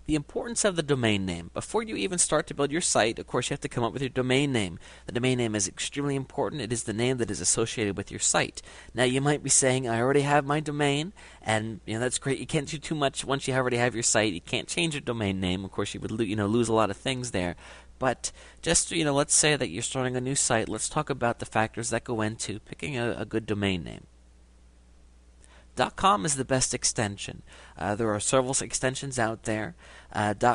The importance of the domain name. Before you even start to build your site, of course, you have to come up with your domain name. The domain name is extremely important. It is the name that is associated with your site. Now, you might be saying, I already have my domain, and that's great. You can't do too much once you already have your site. You can't change your domain name. Of course, you would lose a lot of things there. But just let's say that you're starting a new site. Let's talk about the factors that go into picking a good domain name. .com is the best extension. There are several extensions out there.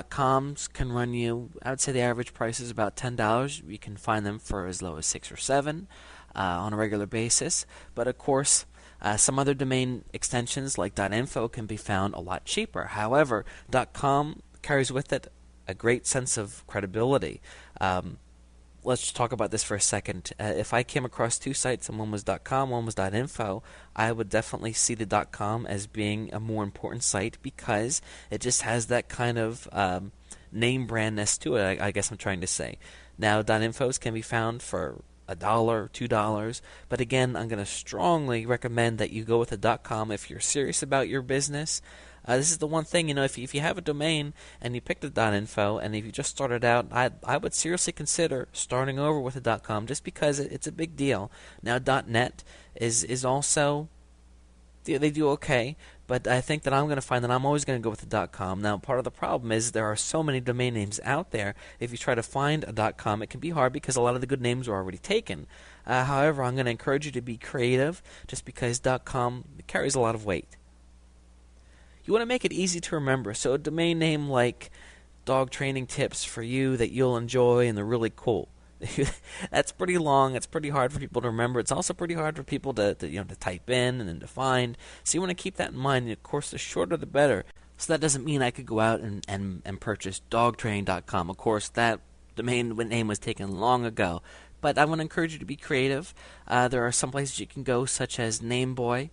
.coms can run you, I would say the average price is about $10. You can find them for as low as $6 or $7 on a regular basis. But of course, some other domain extensions like .info can be found a lot cheaper. However, .com carries with it a great sense of credibility. Let's just talk about this for a second. If I came across two sites and one was .com, one was .info, I would definitely see the .com as being a more important site because it just has that kind of name brandness to it, I guess I'm trying to say. Now, .infos can be found for $1, $2, but again, I'm going to strongly recommend that you go with the .com if you're serious about your business. This is the one thing, if you have a domain and you picked a .info, and if you just started out, I would seriously consider starting over with a .com just because it's a big deal. Now, .net is also, they do okay, but I think that I'm going to find that I'm always going to go with the .com. Now, part of the problem is there are so many domain names out there. If you try to find a .com, it can be hard because a lot of the good names are already taken. However, I'm going to encourage you to be creative just because .com carries a lot of weight. You want to make it easy to remember, so a domain name like Dog Training Tips for you that you'll enjoy and they're really cool. That's pretty long. It's pretty hard for people to remember. It's also pretty hard for people to type in and then to find. So you want to keep that in mind. And of course, the shorter the better. So that doesn't mean I could go out and purchase dogtraining.com. Of course, that domain name was taken long ago. But I want to encourage you to be creative. There are some places you can go, such as Nameboy.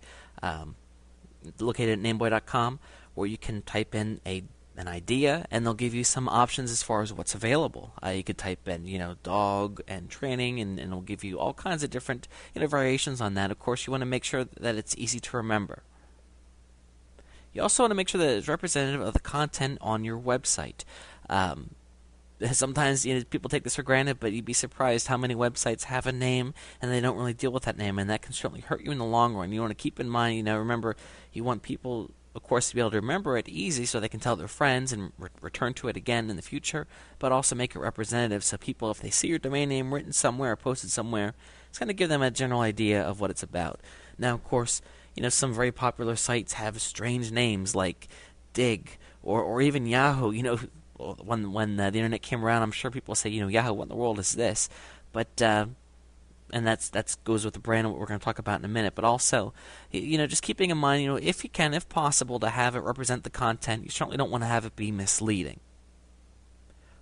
Located at nameboy.com, where you can type in an idea, and they'll give you some options as far as what's available. You could type in, dog and training, and it'll give you all kinds of different variations on that. Of course, you want to make sure that it's easy to remember. You also want to make sure that it's representative of the content on your website. Sometimes people take this for granted, but you'd be surprised how many websites have a name and they don't really deal with that name, and that can certainly hurt you in the long run. You want to keep in mind, remember, you want people, of course, to be able to remember it easy so they can tell their friends and return to it again in the future, but also make it representative so people, if they see your domain name written somewhere or posted somewhere, it's going to give them a general idea of what it's about. Now, of course, some very popular sites have strange names like Dig or even Yahoo. When the internet came around, I'm sure people say, Yahoo, what in the world is this? But and that goes with the brand and what we're going to talk about in a minute. But also, just keeping in mind, if you can, if possible, to have it represent the content, you certainly don't want to have it be misleading.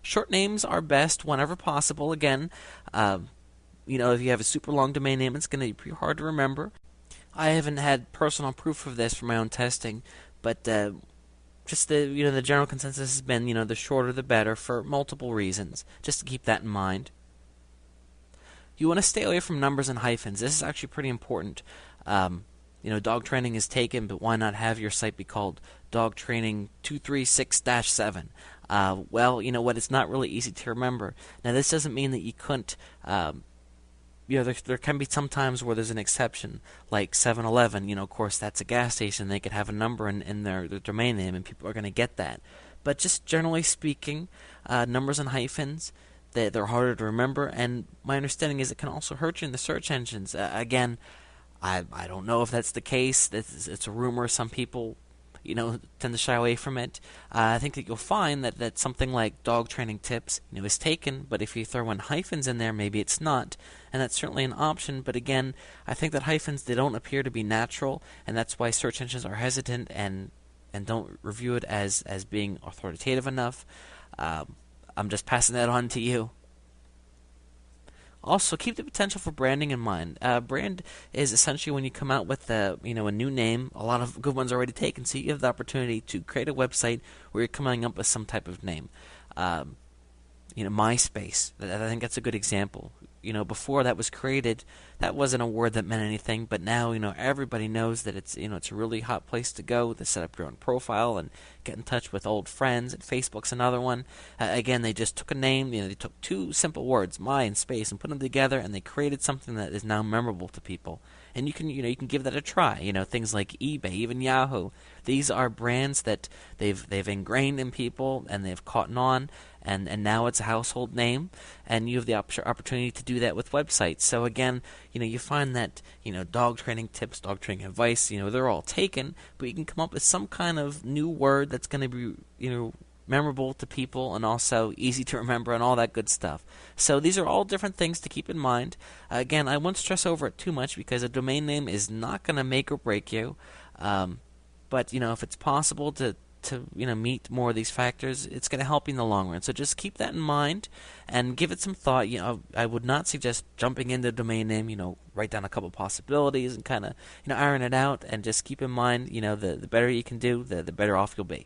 Short names are best whenever possible. Again, if you have a super long domain name, it's going to be pretty hard to remember. I haven't had personal proof of this for my own testing, but just the general consensus has been, the shorter the better for multiple reasons, just to keep that in mind. You want to stay away from numbers and hyphens. This is actually pretty important. Dog training is taken, but why not have your site be called Dog Training 236-7? Well, what, it's not really easy to remember. Now, this doesn't mean that you couldn't there can be some times where there's an exception, like 7-Eleven. Of course, that's a gas station. They could have a number in their domain name, and people are going to get that. But just generally speaking, numbers and hyphens, they're harder to remember, and my understanding is it can also hurt you in the search engines. Again, I don't know if that's the case. It's a rumor. Some people tend to shy away from it. I think that you'll find that something like Dog Training Tips, is taken, but if you throw in hyphens in there, maybe it's not, and that's certainly an option. But again, I think that hyphens, they don't appear to be natural, and that's why search engines are hesitant and don't review it as being authoritative enough. I'm just passing that on to you. Also, keep the potential for branding in mind. Brand is essentially when you come out with a new name. A lot of good ones are already taken, so you have the opportunity to create a website where you're coming up with some type of name. MySpace. I think that's a good example. before that was created, that wasn't a word that meant anything, but now, everybody knows that it's a really hot place to go to set up your own profile and get in touch with old friends. And Facebook's another one. Again, they just took a name, they took two simple words, my and space, and put them together, and they created something that is now memorable to people. And you can give that a try. Things like eBay, even Yahoo. These are brands that they've ingrained in people, and they've caught on, and now it's a household name, and you have the opportunity to do that with websites. So again, you find that dog training tips, dog training advice, they're all taken, but you can come up with some kind of new word that's going to be memorable to people and also easy to remember and all that good stuff. So these are all different things to keep in mind. Again, I won't stress over it too much because a domain name is not going to make or break you. But if it's possible to meet more of these factors, it's going to help you in the long run. So just keep that in mind and give it some thought. I would not suggest jumping into a domain name. Write down a couple possibilities and kind of iron it out, and just keep in mind, the better you can do, the better off you'll be.